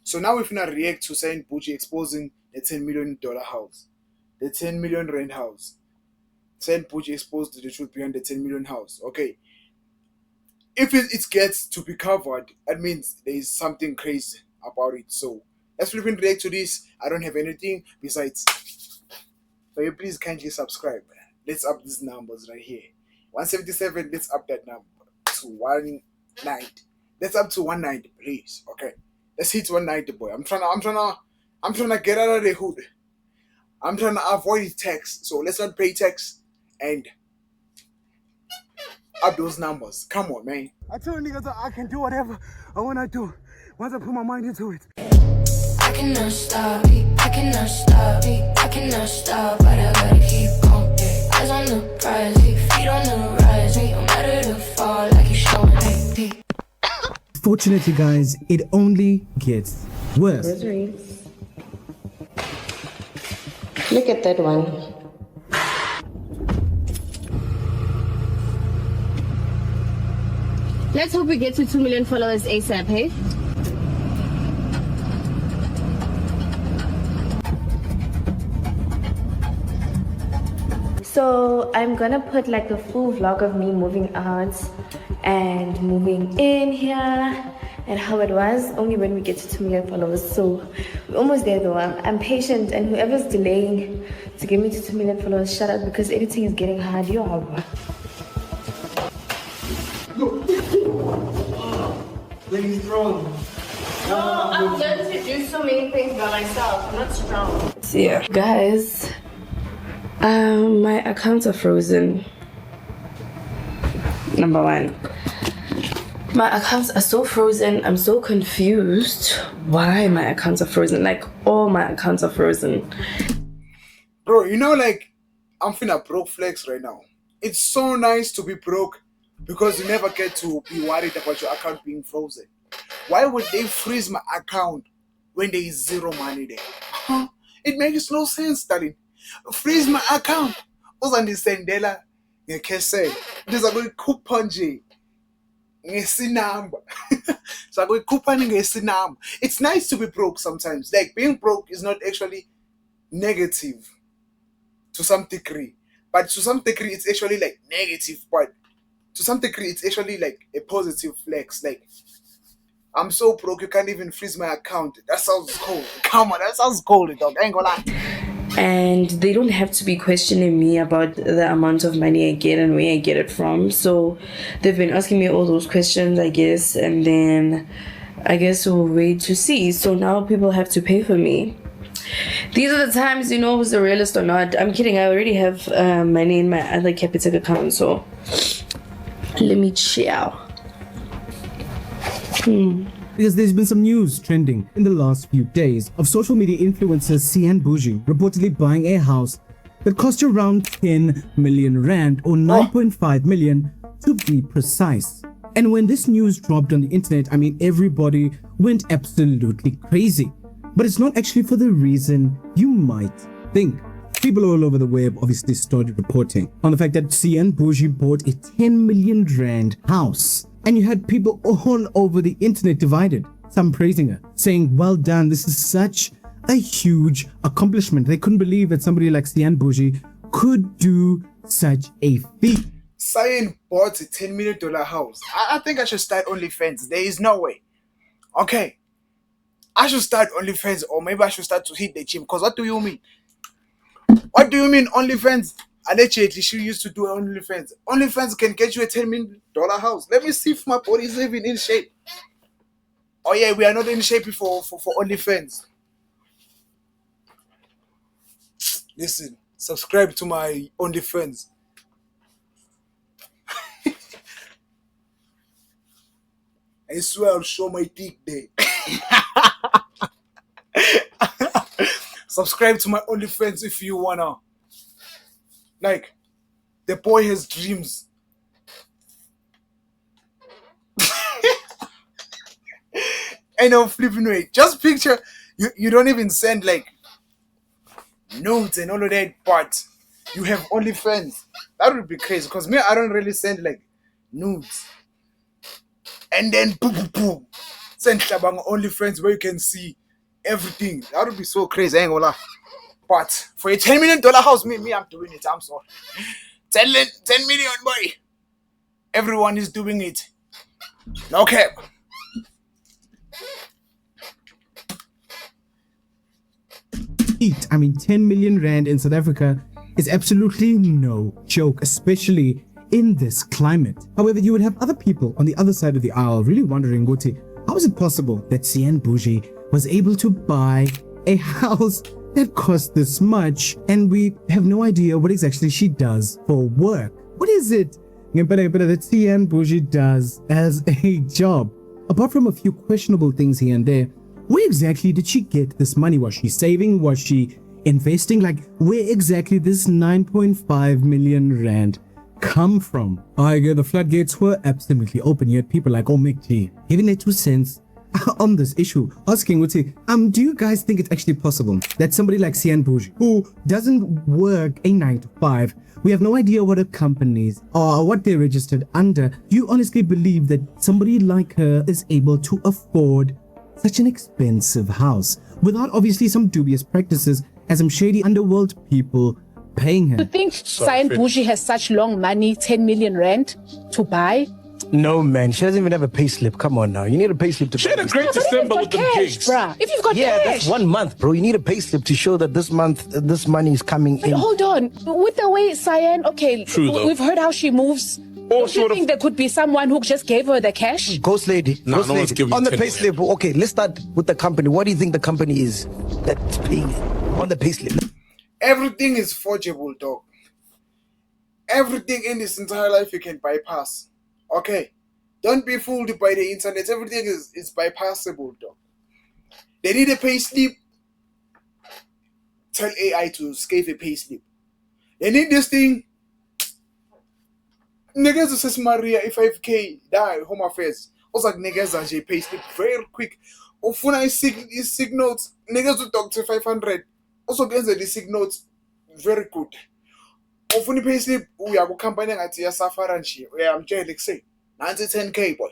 So now we're gonna react to Cyan Boujee exposing the $10 million house, the 10 million rent house. Cyan Boujee exposed the truth behind the 10 million house. Okay, if it gets to be covered, that means there is something crazy about it. So let's flip and react to this. I don't have anything besides. So you please kindly subscribe. Let's up these numbers right here. 177. Let's up that number to 190. Let's up to 190, please. Okay, let's hit 190, boy. I'm trying to get out of the hood. I'm trying to avoid tax. So let's not pay tax and up those numbers. Come on, man. I told niggas that I can do whatever I wanna do once I put my mind into it. I cannot stop it, I cannot stop it, I cannot stop, but I gotta keep going. Eyes on the prize, feet on the rise, no matter the fall, like you showing me. Fortunately, guys, it only gets worse. Look at that one. Let's hope we get to 2 million followers ASAP, hey? So I'm gonna put like a full vlog of me moving out and moving in here and how it was only when we get to 2 million followers. So we're almost there though. I'm patient, and whoever's delaying to get me to 2 million followers, shut up, because editing is getting hard. Yo, Really strong. No, I'm learning to do so many things by myself. I'm not strong. so yeah, guys, my accounts are frozen. Number one, my accounts are so frozen. I'm so confused why my accounts are frozen. Like, all my accounts are frozen. Bro, you know, like, I'm finna broke flex right now. It's so nice to be broke because you never get to be worried about your account being frozen. Why would they freeze my account when there is zero money there? Huh? It makes no sense, darling. Freeze my account. Uzandisendela ngekese. Ndizakuyikhupha nje ngesinamba. Zakuyikhupha ngesinamba. It's nice to be broke sometimes. Like, being broke is not actually negative to some degree. But to some degree it's actually like negative, but to some degree it's actually like a positive flex. Like, I'm so broke you can't even freeze my account. That sounds cold. Come on, that sounds cold, dog. I ain't gonna lie. And they don't have to be questioning me about the amount of money I get and where I get it from. So they've been asking me all those questions, I guess, and then I guess we'll wait to see. So now people have to pay for me. These are the times you know who's a realist or not. I'm kidding, I already have money in my other Capitec account, so let me chill. Because there's been some news trending in the last few days of social media influencer Cyan Boujee reportedly buying a house that cost around 10 million rand or 9.5 million to be precise. And when this news dropped on the internet, I mean, everybody went absolutely crazy. But it's not actually for the reason you might think. People all over the web obviously started reporting on the fact that Cyan Boujee bought a 10 million rand house. And you had people all over the internet divided, some praising her, saying, well done, this is such a huge accomplishment. They couldn't believe that somebody like Cyan Boujee could do such a feat. Cyan bought a $10 million house. I think I should start OnlyFans. There is no way. Okay. I should start OnlyFans, or maybe I should start to hit the gym. Because what do you mean? What do you mean OnlyFans? Allegedly, she used to do OnlyFans. OnlyFans can get you a $10 million house. Let me see if my body is even in shape. Oh yeah, we are not in shape for OnlyFans. Listen, subscribe to my OnlyFans. I swear I'll show my dick there. Subscribe to my OnlyFans if you wanna. Like, the boy has dreams. And I'm flipping way. Just picture, you don't even send like notes and all of that, but you have OnlyFans. That would be crazy, because me, I don't really send like nudes. And then boom, boom, boom. Send Tabang OnlyFriends where you can see everything. That would be so crazy, I ain't gonna lie. But for a $10 million house, me, I'm doing it. I'm sorry. 10 million, boy. Everyone is doing it. No cap. I mean, 10 million rand in South Africa is absolutely no joke, especially in this climate. However, you would have other people on the other side of the aisle really wondering, Guti, how is it possible that Cyan Boujee was able to buy a house that cost this much and we have no idea what exactly she does for work? What is it that Cyan Boujee does as a job? Apart from a few questionable things here and there, where exactly did she get this money? Was she saving? Was she investing? Like, where exactly this 9.5 million rand come from? The floodgates were absolutely open, yet people like Mick G giving their 2 cents on this issue, asking, do you guys think it's actually possible that somebody like Cyan Boujee, who doesn't work a 9 to 5, we have no idea what her companies or what they're registered under, do you honestly believe that somebody like her is able to afford such an expensive house without obviously some dubious practices as some shady underworld people paying her? You think Cyan Boujee has such long money, 10 million rand, to buy? No, man. She doesn't even have a pay slip. Come on now. You need a pay slip to She had a great December with the gigs. Bruh. If you've got Yeah, cash. that's 1 month, bro. You need a pay slip to show that this month, this money is coming But in. hold on. With the way Cyan, okay, True, though. we've heard how she moves. Or Do you think there could be someone who just gave her the cash? Ghost lady. No, Ghost no one's lady. giving On the 10 pay slip. Okay, let's start with the company. What do you think the company is that's paying it on the pay slip? Everything is forgeable, dog. Everything in this entire life you can bypass. Okay? Don't be fooled by the internet. Everything is bypassable, dog. They need a pay slip. Tell AI to scave a pay slip. They need this thing. Niggas who says Maria if 5k die home affairs. Also like niggas and pay slip very quick. Ofuna is sick notes. Niggas who talk to 500. Also gets the sick notes very good. Ofuna pay slip we are company at your safari and she where I'm jail like say 10k boy.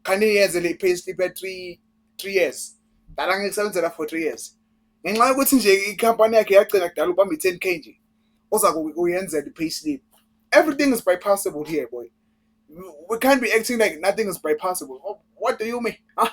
Can you years a pay slip at 3 years? That I'm excited for 3 years. Ngenxa ukuthi nje icompany yakhe yagcina kudala ubambe 10k nje. Oza kuyenza the pay slip. Everything is bypassable here, boy. We can't be acting like nothing is bypassable. What do you mean? Huh?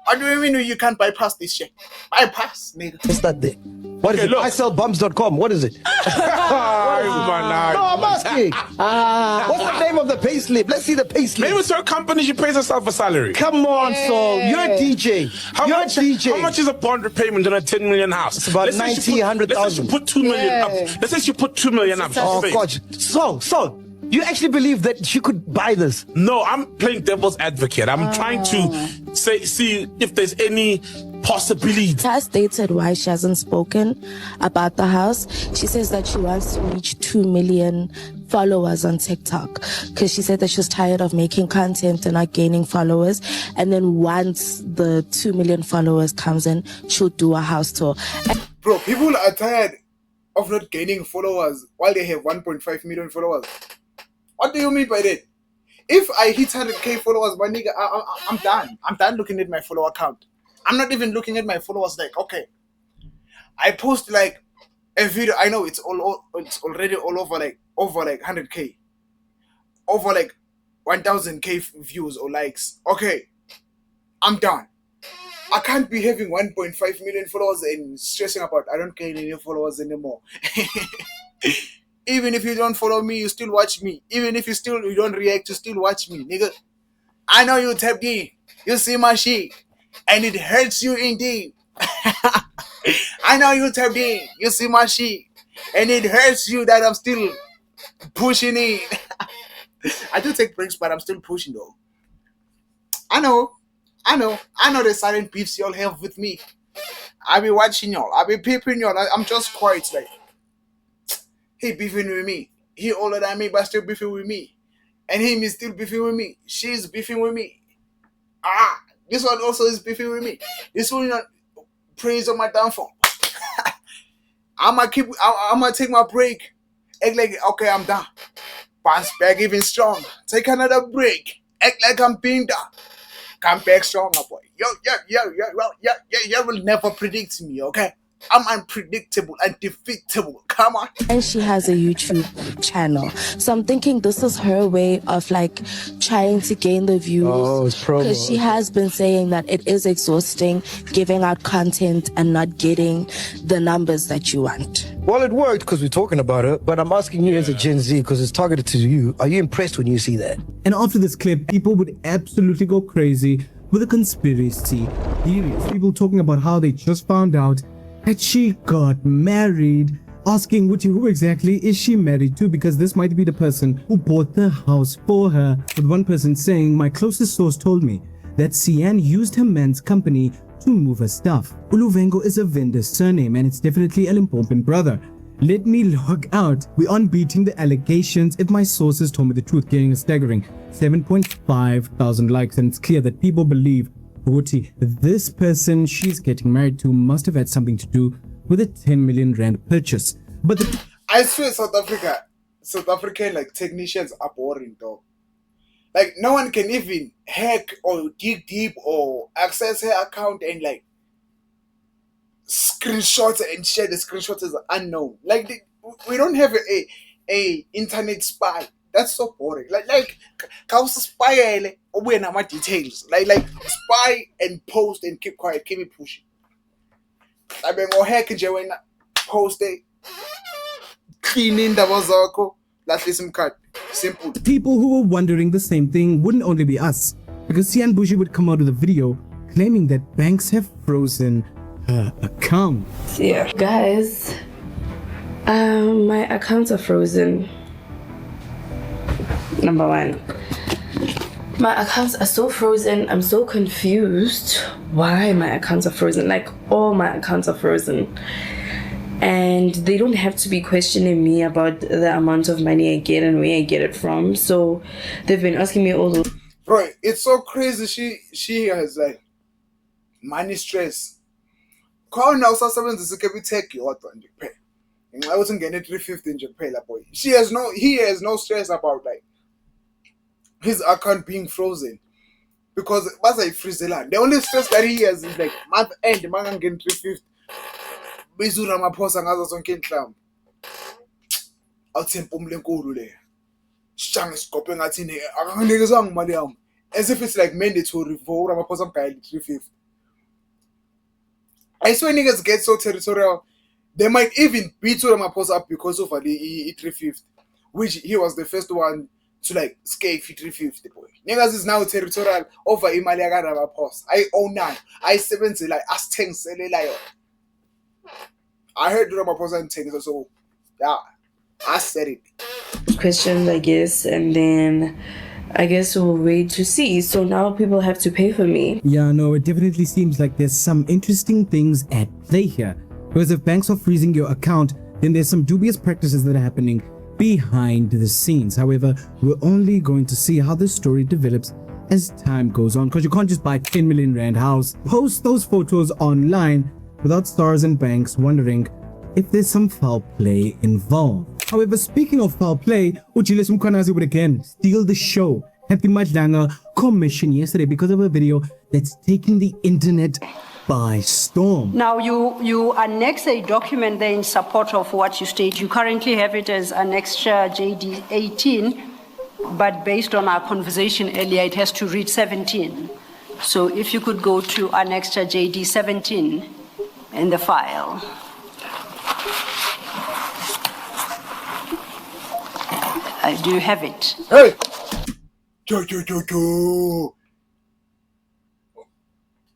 What do you mean you can't bypass this shit? Bypass, nigga. Let's start there. What is Okay, it? look. ISellBums.com. What is it? No, I'm asking. What's the name of the pay slip? Let's see the pay slip. Maybe it's her company, she pays herself a salary. Come on, Saul. You're a DJ. You're a DJ. How much is a bond repayment on a 10 million house? It's about Let's say she 90, put- Let's say she 100,000. put 2 million Yeah. up. Let's say she put 2 million up. Oh, She's God. saying, Saul, you actually believe that she could buy this? no, I'm playing devil's advocate. I'm trying to see if there's any possibility. She has stated why she hasn't spoken about the house. She says that she wants to reach 2 million followers on TikTok because she said that she was tired of making content and not gaining followers. And then once the 2 million followers comes in, she'll do a house tour. Bro, people are tired of not gaining followers while they have 1.5 million followers. What do you mean by that? If I hit 100k followers, my nigga, I'm done. I'm done looking at my follower count. I'm not even looking at my followers like, okay, I post like a video. I know it's already all over like 100k, over like 1000k views or likes. Okay, I'm done. I can't be having 1.5 million followers and stressing about I don't gain any followers anymore. Even if you don't follow me, you still watch me. Even if you don't react, you still watch me, nigga. I know you tapped in. You see my shit. And it hurts you indeed. I know you tapped in. You see my shit. And it hurts you that I'm still pushing in. I do take breaks, but I'm still pushing though. I know the silent beefs y'all have with me. I be watching y'all. I be peeping y'all. I'm just quiet like, he beefing with me. He older than me, but still beefing with me. And him is still beefing with me. She's beefing with me. This one also is beefing with me. This one not praise on my downfall. I'ma take my break. Act like okay, I'm done. Bounce back even strong. Take another break. Act like I'm being done. come back stronger, boy. You will never predict me, okay? I'm unpredictable, undefeatable. Come on. And she has a YouTube channel. So I'm thinking this is her way of like trying to gain the views. Oh, it's promo. Because she has been saying that it is exhausting giving out content and not getting the numbers that you want. Well, it worked because we're talking about it, but I'm asking you as a Gen Z because it's targeted to you. Are you impressed when you see that? And after this clip, people would absolutely go crazy with a conspiracy theories. People talking about how they just found out that she got married, asking who exactly is she married to, because this might be the person who bought the house for her. With one person saying, my closest source told me that Cyan used her man's company to move her stuff. Uluvengo is a vendor's surname and it's definitely an important brother. Let me log out. We aren't beating the allegations if my sources told me the truth, getting a staggering 7.5 thousand likes, and it's clear that people believe Boujee, this person she's getting married to, must have had something to do with a 10 million rand purchase. But I swear South African like technicians are boring though. Like no one can even hack or dig deep or access her account and like screenshots and share the screenshots as unknown. Like we don't have a internet spy. That's so boring. Like spy my details. Like spy and post and keep quiet, keep it pushing. I mean, or hack when post it, cleaning the wazako, that's some cut. Simple. people who were wondering the same thing wouldn't only be us, because Cyan Boujee would come out with a video claiming that banks have frozen her account. Yeah, guys, my accounts are frozen. Number one, my accounts are so frozen. I'm so confused why my accounts are frozen. Like all my accounts are frozen, and they don't have to be questioning me about the amount of money I get and where I get it from. So they've been asking me all those. Bro, it's so crazy. She has like money stress. Call now, sasebenzisa take you out on the pay. I wasn't getting 350 in Japan, boy. He has no stress about like his account being frozen, because what's a freeze land. The only stress that he has is like month end, man can get 350. Bizura maposa ngazo zonke inhlamvu. Awuthi impumlo enkulu le. Shange sigope ngathi ne akangikezanga imali yami. As if it's like mandatory for Ramaphosa mgayile 350. I swear niggas get so territorial. They might even beat Ramaphosa up because of the 350, which he was the first one to like scale 350, boy. Niggas is now territorial over imali yaka Ramaphosa. I own nine. I 70 like asithengisele la yona. I heard Ramaphosa and things, so yeah, I said it. Questions, I guess, and then I guess we'll wait to see. So now people have to pay for me. Yeah, no, it definitely seems like there's some interesting things at play here. Because if banks are freezing your account, then there's some dubious practices that are happening behind the scenes. However, we're only going to see how this story develops as time goes on, because you can't just buy a 10 million rand house, post those photos online without stars and banks wondering if there's some foul play involved. However, speaking of foul play, Ujile Mkhwanazi would again steal the show at the Madlanga commission yesterday because of a video that's taking the internet by storm. Now you annex a document there in support of what you state. You currently have it as annexure JD 18, but based on our conversation earlier, it has to read 17. So if you could go to annexure JD 17 in the file. I do have it. Hey!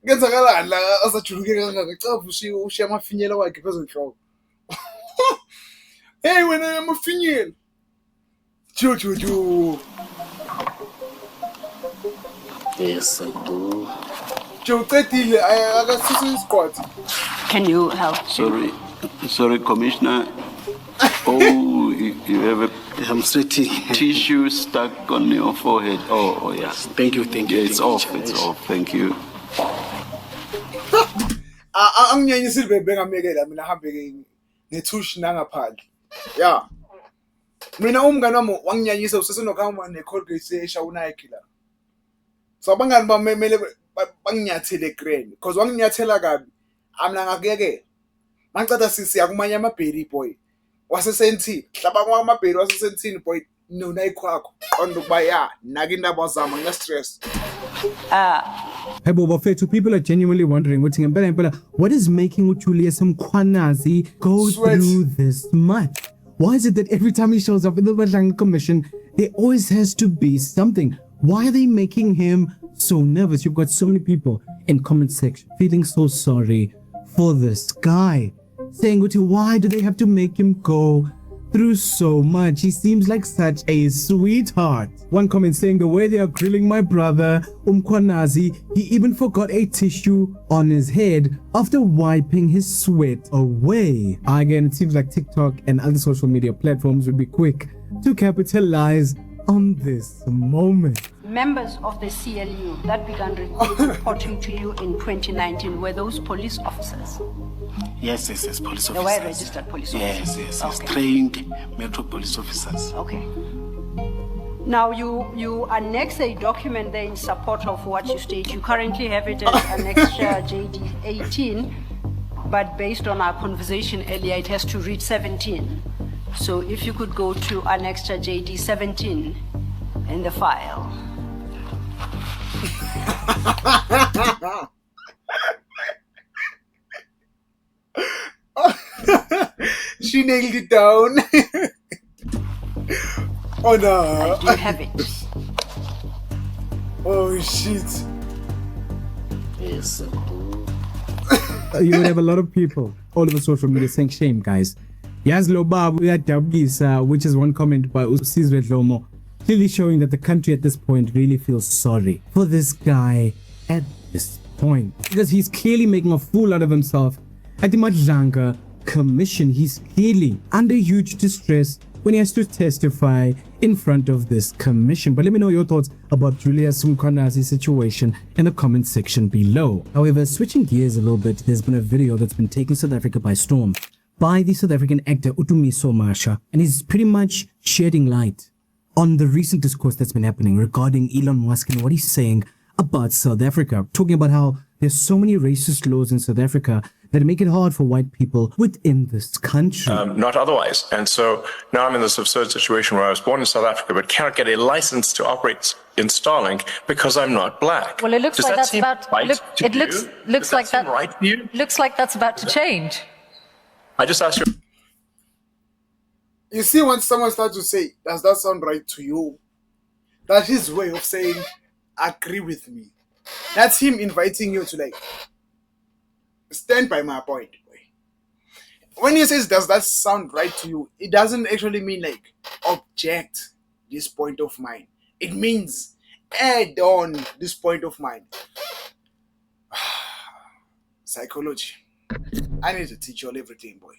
Ngenzakalani la asajuluke kangaka cha ushiya amafinyela wakhe phezulu enhloko. Hey wena amafinyela. Yes, I do. Ucedile akasisi isiqwathi. Can you help? Sorry, Commissioner. Oh, you have a tissue stuck on your forehead. Oh, yeah. Thank you. Yeah, it's off. Thank you. Anginyanyisile bengamekela mina hambe ngethushi nangaphandle. Yeah. Mina umngane wami wanginyanyisa usesenokhamba neColgate esha uNike la. So abangani bamemele banginyathele grand because wanginyathela kabi amna ngakuyekela. Mangicatha sisiya kumanye amabheri boy. Wasesentini. Hlaba kwamabheri wasesentini boy. No nayikhwakho. Qonda ukuba ya naka indaba zama ngiyastress. Hey, Boba Fetu, people are genuinely wondering what is making Julius Mkhwanazi go through this much? Why is it that every time he shows up in the Badlanga Commission, there always has to be something? Why are they making him so nervous? You've got so many people in comment section feeling so sorry for this guy, saying, why do they have to make him go through so much? He seems like such a sweetheart. One comment saying, the way they are grilling my brother Mkhwanazi, he even forgot a tissue on his head after wiping his sweat away. Again, it seems like TikTok and other social media platforms would be quick to capitalize on this moment. Members of the CLU that began reporting to you in 2019 were those police officers? Yes, police officers. They were registered police officers? Yes, trained Metro police officers. Okay. Now you annex a document there in support of what you state. You currently have it as annexure JD 18, but based on our conversation earlier, it has to read 17. So if you could go to annexure JD 17 in the file. She nailed it down. Oh no. I do have it. Oh shit. Yes. You would have a lot of people all over social media saying, shame, guys. Yaz lo babu uyadabukisa, which is one comment by Usizwe Dlomo, clearly showing that the country at this point really feels sorry for this guy at this point. Because he's clearly making a fool out of himself at the Madlanga Commission. He's clearly under huge distress when he has to testify in front of this commission. But let me know your thoughts about Julius Mkhwanazi's situation in the comment section below. However, switching gears a little bit, there's been a video that's been taking South Africa by storm by the South African actor Utumiso Masha, and he's pretty much shedding light on the recent discourse that's been happening regarding Elon Musk and what he's saying about South Africa, talking about how there's so many racist laws in South Africa that make it hard for white people within this country. Not otherwise. And so now I'm in this absurd situation where I was born in South Africa but cannot get a license to operate in Starlink because I'm not black. Well, it looks Does like that that's seem about. right Look, to it you? looks Does like that that. seem right to you? Looks like that's about to change. I just asked you. You see, when someone starts to say, does that sound right to you? That's his way of saying, agree with me. That's him inviting you to stand by my point. When he says, does that sound right to you? It doesn't actually mean object this point of mine. It means add on this point of mine. Psychology. I need to teach you all everything, boy.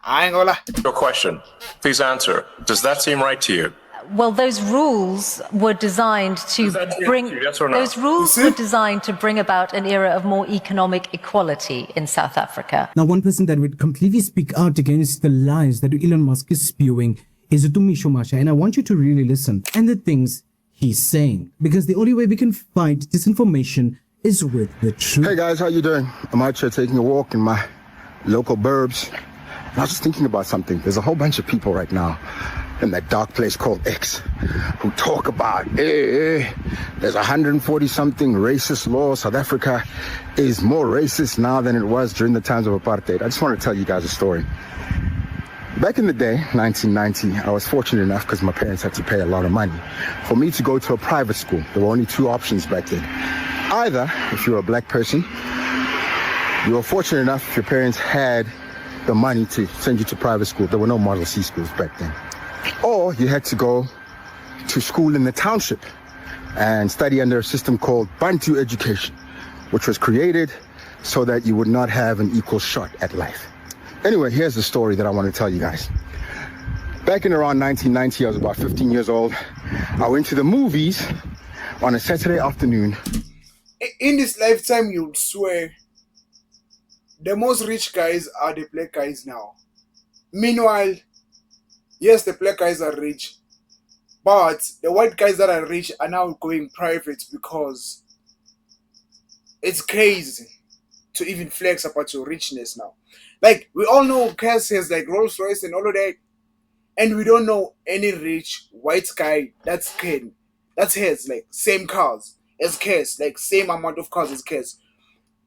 I ain't gonna lie. Your question. Please answer. Does that seem right to you? Well, those rules were designed to bring. Yes or no? Those rules were designed to bring about an era of more economic equality in South Africa. Now, one person that would completely speak out against the lies that Elon Musk is spewing is Utumiso Masha, and I want you to really listen and the things he's saying, because the only way we can fight disinformation is with the truth. Hey guys, how you doing? I'm out here taking a walk in my local burbs, and I was just thinking about something. There's a whole bunch of people right now in that dark place called X who talk about, there's 140 something racist laws. South Africa is more racist now than it was during the times of apartheid. I just want to tell you guys a story. Back in the day, 1990, I was fortunate enough, because my parents had to pay a lot of money, for me to go to a private school. There were only two options back then. Either, if you were a black person, you were fortunate enough if your parents had the money to send you to private school. There were no Model C schools back then. Or you had to go to school in the township and study under a system called Bantu education, which was created so that you would not have an equal shot at life. Anyway, here's the story that I want to tell you guys. Back in around 1990, I was about 15 years old. I went to the movies on a Saturday afternoon. In this lifetime, you'll swear the most rich guys are the black guys now. Meanwhile, yes, the black guys are rich, but the white guys that are rich are now going private because It's crazy to even flex about your richness now. Like, we all know Cass has like Rolls Royce and all of that, and we don't know any rich white guy that's has like same cars as Cass, like same amount of cars as Cass.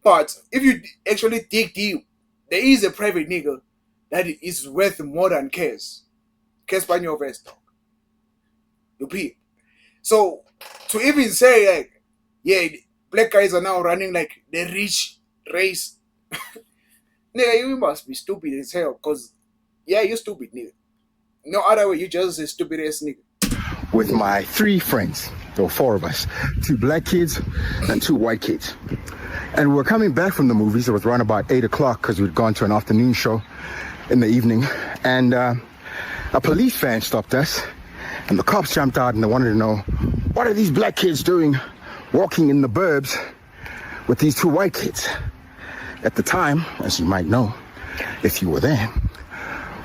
But if you actually dig deep, there is a private nigga that is worth more than Cass. Cass Banyo Vest. You peep. So to even say like, yeah, black guys are now running like the rich race, nigga, you must be stupid as hell. Cause yeah, you're stupid, nigga. No other way, you just a stupid ass nigga. With my 3 friends, there were 4 of us, 2 black kids and 2 white kids. And we're coming back from the movies. It was around about 8 o'clock because we'd gone to an afternoon show in the evening. And a police van stopped us, and the cops jumped out and they wanted to know, what are these black kids doing walking in the burbs with these 2 white kids? At the time, as you might know, if you were there,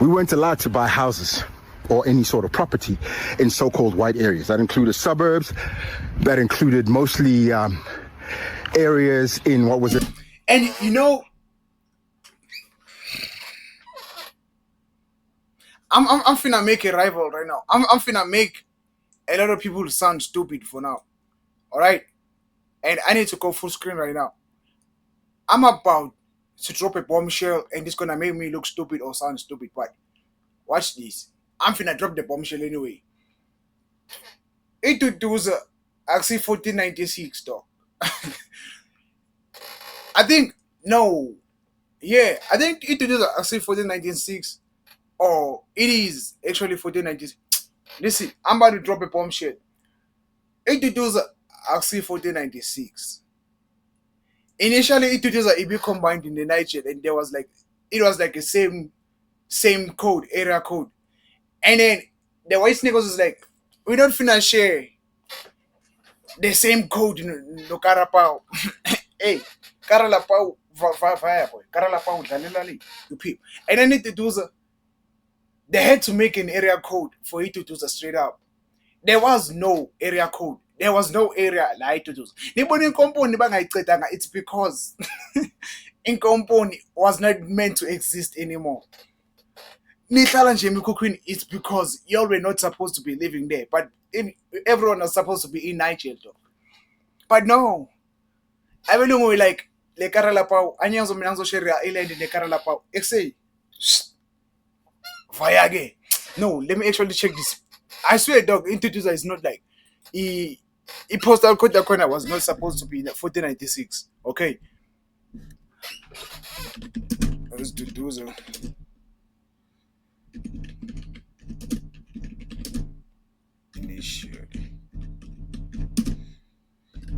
we weren't allowed to buy houses or any sort of property in so-called white areas. That included suburbs, that included mostly areas in what was it? And you know, I'm finna make a rival right now. I'm finna make a lot of people sound stupid for now. Alright? And I need to go full screen right now. I'm about to drop a bombshell and it's gonna make me look stupid or sound stupid, but watch this. I'm finna drop the bombshell anyway. It was actually 1496 though. I think no. Yeah, I think it was actually 1496. Or it is actually 1496. Listen, I'm about to drop a bombshell. It was actually 1496. Initially, it was a bit combined in the Niger, and there was like it was like a same code, area code. And then the white niggas was like, we don't finna share the same code in no Carapao. Hey, Caralapao fire boy. Caralapao Lalilali. You peep. And then it was they had to make an area code for it to do the straight up. There was no area code. There was no area like to do. It's because in compound was not meant to exist anymore. It's because y'all were not supposed to be living there, but everyone was supposed to be in Nigeria. But no, I will like le Caralapao, Anyanzo Minanzo Sharia Island in the Caralapao. Say, Vayage. No, let me actually check this. I swear, dog, introducer is not like he postal code the corner was not supposed to be in 1496. Okay. Let's do so.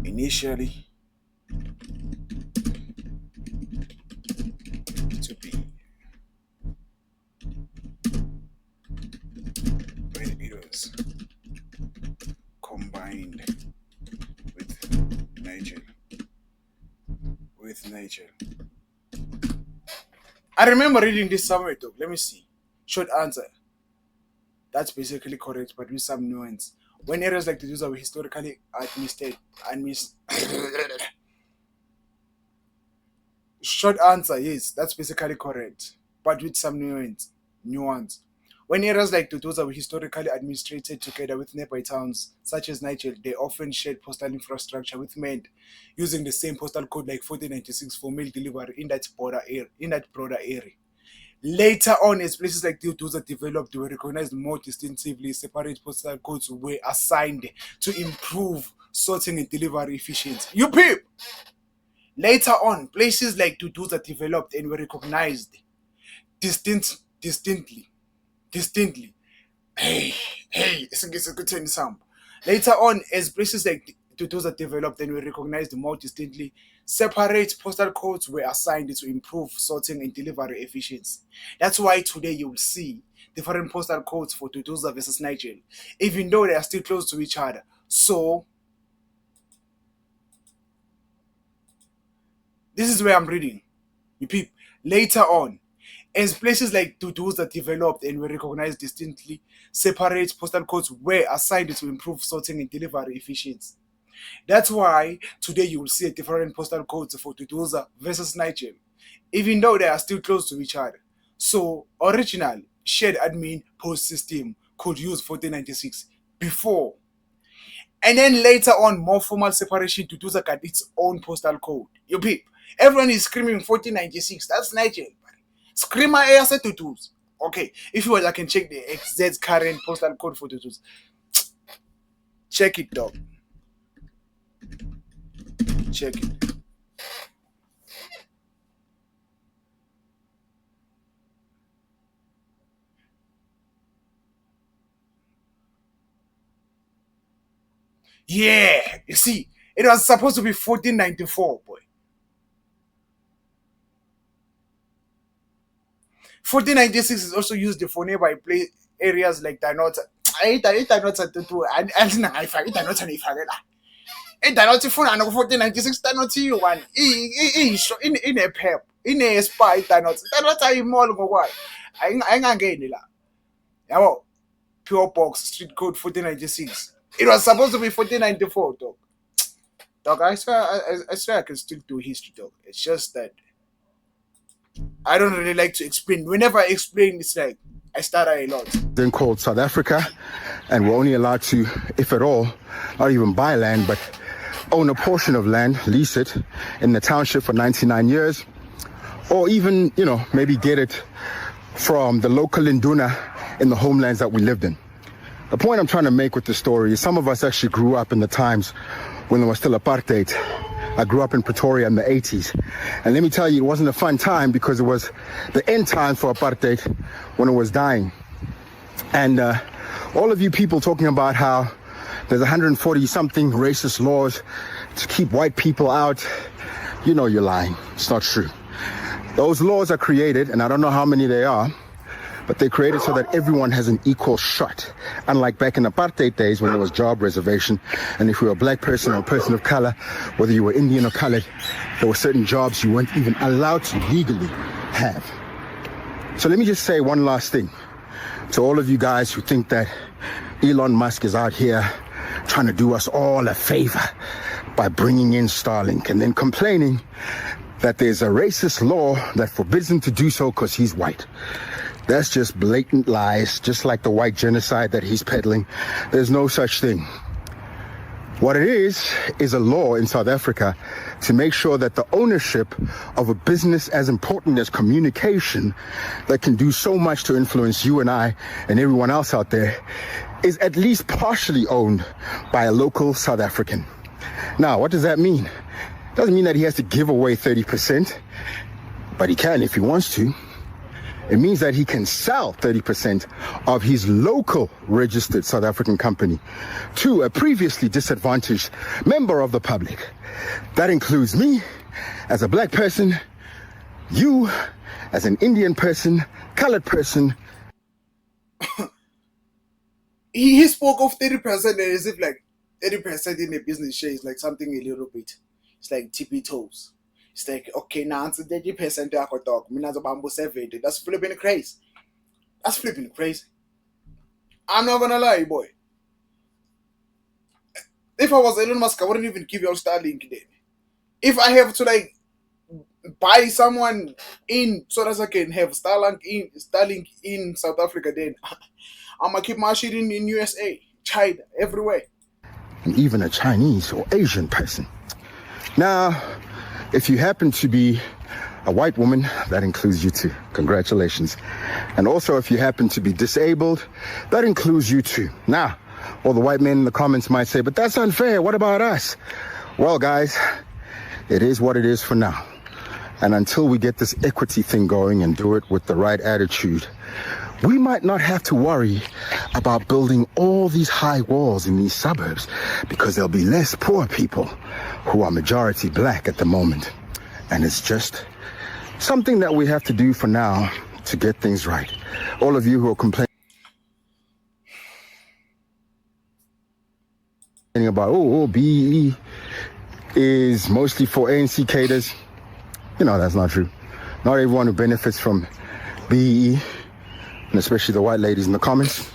Initially to be when it was combined with Niger. I remember reading this somewhere though. Let me see. Short answer. That's basically correct, but with some nuance. When areas like these are historically administered, short answer, yes, that's basically correct, but with some nuance. When areas like those are historically administrated together with nearby towns such as Niger, they often shared postal infrastructure with men using the same postal code like 1496 for mail delivery in that broader area. Later on, as places like those are developed, they were recognized more distinctively. Separate postal codes were assigned to improve sorting and delivery efficiency. You peep! Later on, places like those are developed and were recognized distinctly. Hey, it's a good thing, Sam. Later on, as places like those are developed and were recognized more distinctly, separate postal codes were assigned to improve sorting and delivery efficiency. That's why today you will see different postal codes for Tutuza versus Niger, even though they are still close to each other. So, this is where I'm reading. You peep. Later on, as places like Tutuza developed and were recognized distinctly, separate postal codes were assigned to improve sorting and delivery efficiency. That's why today you will see a different postal codes for Tutuza versus Niger, even though they are still close to each other. So original shared admin post system could use 1496 before. And then later on, more formal separation Tutuza got its own postal code. You peep. Everyone is screaming 1496. That's Niger. Screamer air set Tutus. Okay, if you want, I can check the exact current postal code for Tutus. Check it, dog. Check it. Yeah, you see, it was supposed to be 1494, boy. 1496 is also used for nearby play areas like Danota. I Danota to do and I forget Danota if I get Danota phone and 1496 Danota one in a pep in a spy Danota mall go what I ain't getting it. Yeah, pure box street code 1496. It was supposed to be 1494, dog. Dog, I swear I can still do history, dog. It's just that I don't really like to explain. Whenever I explain, it's like I stutter a lot. Then called South Africa, and we're only allowed to, if at all, not even buy land, but own a portion of land, lease it in the township for 99 years, or even, maybe get it from the local Induna in the homelands that we lived in. The point I'm trying to make with this story is some of us actually grew up in the times when there was still apartheid. I grew up in Pretoria in the 80s. And let me tell you, it wasn't a fun time because it was the end time for apartheid when it was dying. And all of you people talking about how there's 140 something racist laws to keep white people out, you're lying. It's not true. Those laws are created, and I don't know how many they are, but they created so that everyone has an equal shot. Unlike back in apartheid days when there was job reservation, and if you were a black person or a person of color, whether you were Indian or colored, there were certain jobs you weren't even allowed to legally have. So let me just say one last thing to all of you guys who think that Elon Musk is out here trying to do us all a favor by bringing in Starlink and then complaining that there's a racist law that forbids him to do so because he's white. That's just blatant lies, just like the white genocide that he's peddling. There's no such thing. What it is a law in South Africa to make sure that the ownership of a business as important as communication that can do so much to influence you and I and everyone else out there is at least partially owned by a local South African. Now, what does that mean? Doesn't mean that he has to give away 30%, but he can if he wants to. It means that he can sell 30% of his local registered South African company to a previously disadvantaged member of the public. That includes me as a black person, you as an Indian person, colored person. He spoke of 30% as if like 30% in a business share is like something a little bit. It's like tippy toes. It's like, okay, now it's 30% I could talk. Mina's a bamboo 70. That's flipping crazy. That's flipping crazy. I'm not gonna lie, boy. If I was Elon Musk, I wouldn't even give you a Starlink then. If I have to like buy someone in so that I can have Starlink in South Africa, then I'm gonna keep my shit in USA, China, everywhere. And even a Chinese or Asian person. Now, if you happen to be a white woman, that includes you too. Congratulations. And also, if you happen to be disabled, that includes you too. Now, all the white men in the comments might say, but that's unfair. What about us? Well, guys, it is what it is for now. And until we get this equity thing going and do it with the right attitude, we might not have to worry about building all these high walls in these suburbs because there'll be less poor people who are majority black at the moment. And it's just something that we have to do for now to get things right. All of you who are complaining about, BEE is mostly for ANC cadres. That's not true. Not everyone who benefits from BEE, and especially the white ladies in the comments,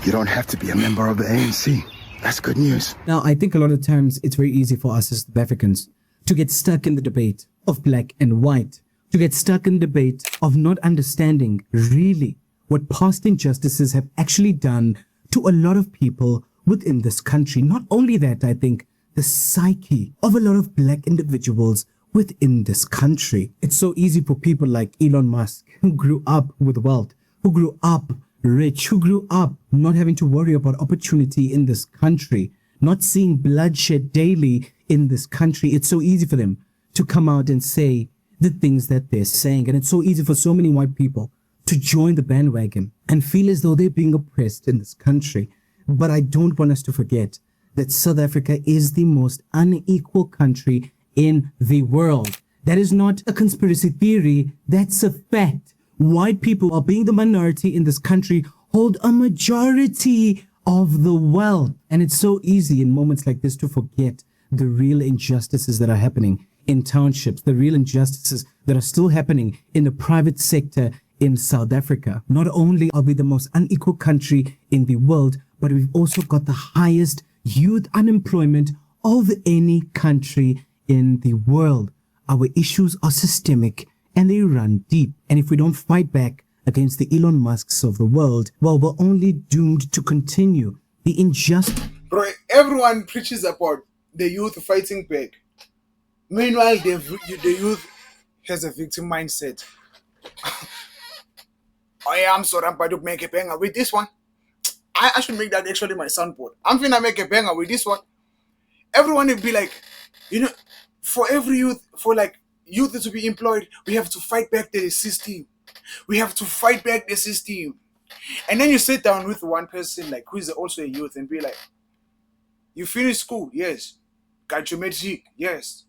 you don't have to be a member of the ANC. That's good news. Now, I think a lot of times it's very easy for us as South Africans to get stuck in the debate of black and white, to get stuck in the debate of not understanding really what past injustices have actually done to a lot of people within this country. Not only that, I think the psyche of a lot of black individuals within this country. It's so easy for people like Elon Musk, who grew up with wealth, who grew up rich, who grew up not having to worry about opportunity in this country, not seeing bloodshed daily in this country. It's so easy for them to come out and say the things that they're saying. And it's so easy for so many white people to join the bandwagon and feel as though they're being oppressed in this country. But I don't want us to forget that South Africa is the most unequal country in the world. That is not a conspiracy theory, that's a fact. White people, while being the minority in this country, hold a majority of the wealth. And it's so easy in moments like this to forget the real injustices that are happening in townships, the real injustices that are still happening in the private sector in South Africa. Not only are we the most unequal country in the world, but we've also got the highest youth unemployment of any country in the world. Our issues are systemic and they run deep. And if we don't fight back against the Elon Musks of the world, well, we're only doomed to continue the injustice. Bro, everyone preaches about the youth fighting back. Meanwhile, the youth has a victim mindset. Oh yeah, I'm sorry, I'm about to make a banger with this one. I should make that actually my soundboard. I'm finna make a banger with this one. Everyone will be like, you know, for every youth, for like youth to be employed, we have to fight back the system. We have to fight back the system. And then you sit down with one person like who is also a youth and be like, you finish school? Yes. Got your matric? Yes.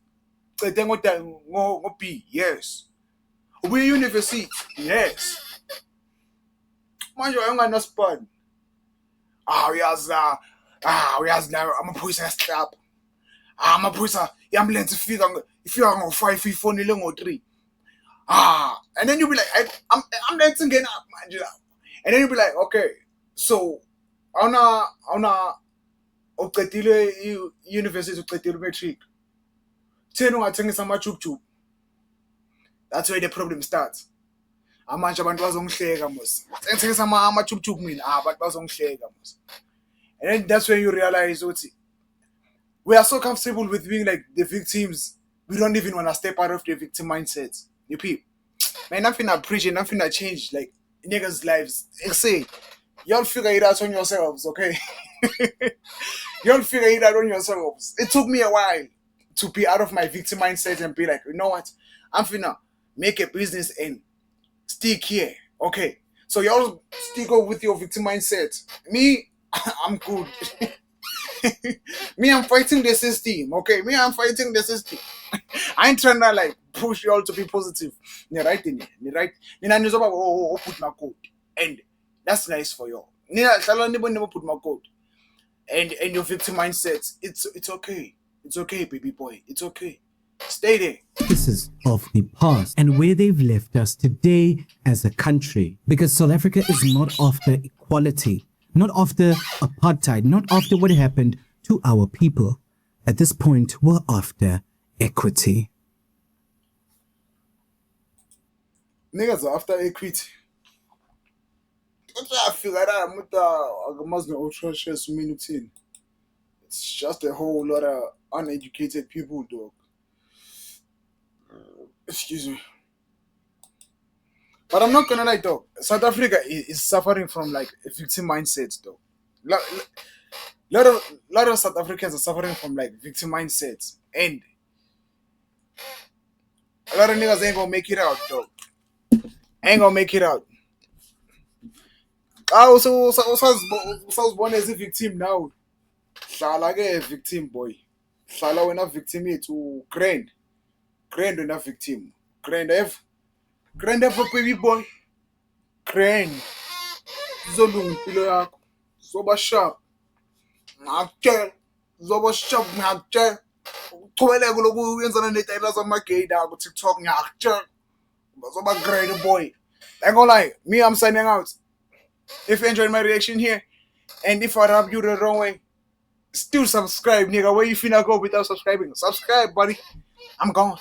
B? Yes. We university? Yes. Manje ayongana spun. Uyazi amaphoyisa yasihlapha. Amaphoyisa i-ambulance ifika ngo-5 ifonele ngo-3. And then you'll be like, I'm letting get up, man. And then you'll be like, okay, so awuna uqedile i-university, uqedile matric. Thena ungathengisa ama-tube. That's where the problem starts. Amanje abantu bazongihleka mos. Ngithengisa ama-tube mina, abantu bazongihleka mos. And then that's when you realize we are so comfortable with being like the victims. We don't even want to step out of the victim mindset. You peep. Man, nothing I preach and nothing I change like niggas' lives. I say, y'all figure it out on yourselves, okay? Y'all figure it out on yourselves. It took me a while to be out of my victim mindset and be like, you know what? I'm finna make a business and stick here. Okay. So y'all stick up with your victim mindset. Me, I'm good. Me, I'm fighting the system. Okay. Me, I'm fighting the system. I ain't trying to like push y'all to be positive. You're right in it. Right? Put my code. And that's nice for y'all. Never put my code. And your victim mindset, it's okay. It's okay, baby boy. It's okay. Stay there. This is of the past and where they've left us today as a country. Because South Africa is not after equality, not after apartheid, not after what happened to our people. At this point, we're after equity. Niggas are after equity. I feel like it's just a whole lot of uneducated people, dog. Excuse me. But I'm not gonna lie, dog. South Africa is suffering from like a victim mindset, dog. Lot of South Africans are suffering from like victim mindsets, and a lot of niggas ain't gonna make it out, dog. Ain't gonna make it out. I was born as a victim now. Hlala ke a victim, boy. Hlala wena victim to grand wena victim. Grand F baby boy. Grand. Zolunga impilo yakho. Zoba sharp. Ngakutshela. Zoba sharp ngakutshela. Uqhubeleke lokhu uyenzana netayila zamagay la ku TikTok ngakutshela. Zoba grand boy. Ain't gonna lie, me I'm signing out. If you enjoyed my reaction here, and if I rub you the wrong way, Still subscribe, nigga. Where you finna go without subscribing? Subscribe, buddy. I'm gone.